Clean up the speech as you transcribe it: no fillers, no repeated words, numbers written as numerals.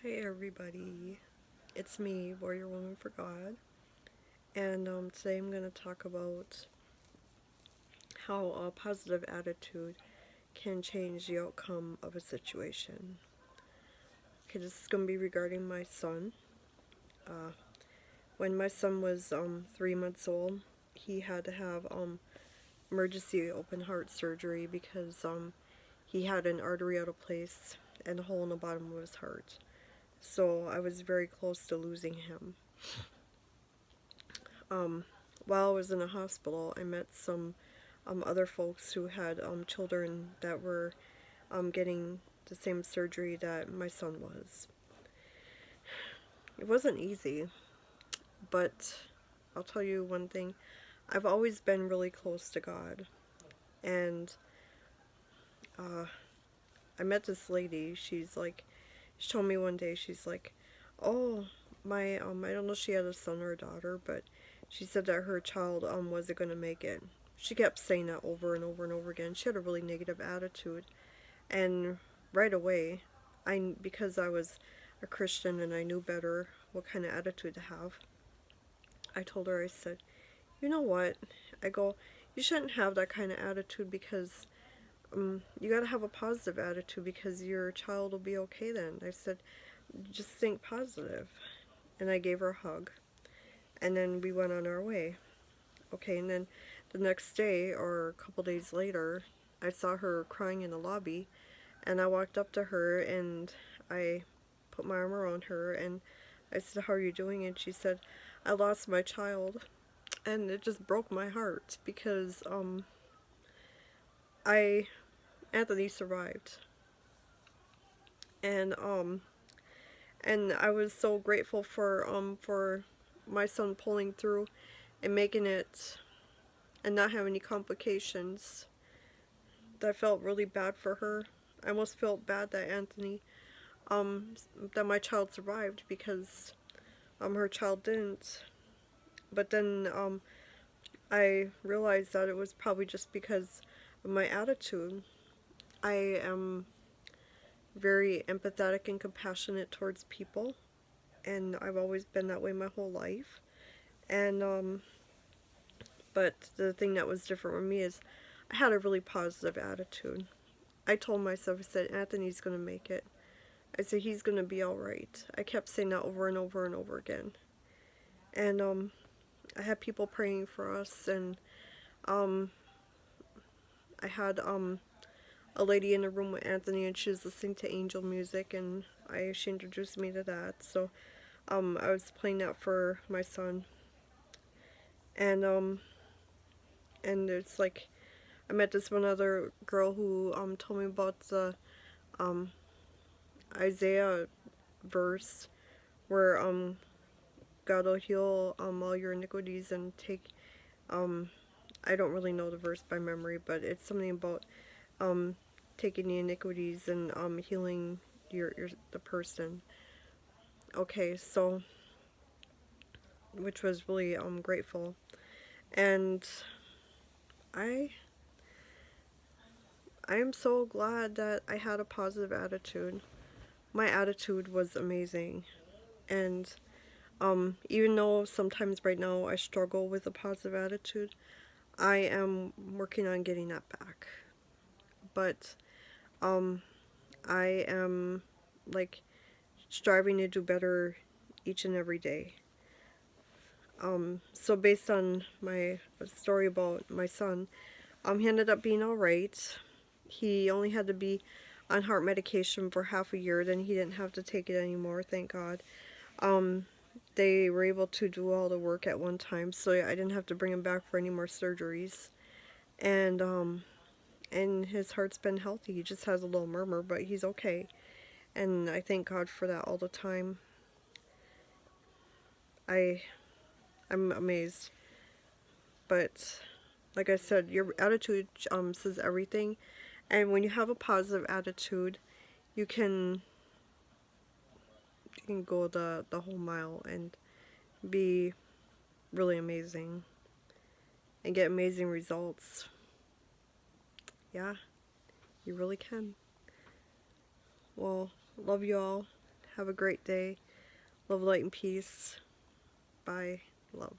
Hey everybody, it's me, Warrior Woman for God, and today I'm going to talk about how a positive attitude can change the outcome of a situation. Okay, this is going to be regarding my son. When my son was 3 months old, he had to have emergency open heart surgery because he had an artery out of place and a hole in the bottom of his heart. So I was very close to losing him. While I was in the hospital, I met some other folks who had children that were getting the same surgery that my son was. It wasn't easy, but I'll tell you one thing. I've always been really close to God, and I met this lady. She told me one day, she's like, oh, my, I don't know if she had a son or a daughter, but she said that her child wasn't going to make it. She kept saying that over and over and over again. She had a really negative attitude. And right away, because I was a Christian and I knew better what kind of attitude to have, I told her, I said, you know what? I go, you shouldn't have that kind of attitude because you got to have a positive attitude because your child will be okay then. I said, just think positive. And I gave her a hug. And then we went on our way. Okay, and then the next day or a couple days later, I saw her crying in the lobby, and I walked up to her and I put my arm around her and I said, how are you doing? And she said, I lost my child. And it just broke my heart because Anthony survived. And I was so grateful for my son pulling through and making it and not having any complications. I felt really bad for her. I almost felt bad that that my child survived because her child didn't. But then I realized that it was probably just because of my attitude. I am very empathetic and compassionate towards people, and I've always been that way my whole life. And but the thing that was different with me is I had a really positive attitude. I told myself, I said, Anthony's gonna make it. I said, he's gonna be alright. I kept saying that over and over and over again. And I had people praying for us, and I had a lady in the room with Anthony, and she was listening to angel music, and she introduced me to that. So I was playing that for my son, and it's like I met this one other girl who told me about the Isaiah verse where God will heal all your iniquities and take I don't really know the verse by memory, but it's something about taking the iniquities and healing your the person. Okay, so which was really grateful, and I I am so glad that I had a positive attitude. My attitude was amazing, and even though sometimes right now I struggle with a positive attitude, I am working on getting that back. But I am like striving to do better each and every day. So based on my story about my son, he ended up being alright. He only had to be on heart medication for half a year, then he didn't have to take it anymore, thank God. They were able to do all the work at one time, so I didn't have to bring him back for any more surgeries. And his heart's been healthy. He just has a little murmur, but he's okay. And I thank God for that all the time. I'm amazed. But like I said, your attitude says everything. And when you have a positive attitude, you can go the whole mile and be really amazing and get amazing results. Yeah, you really can. Well, love you all. Have a great day. Love, light, and peace. Bye. Love.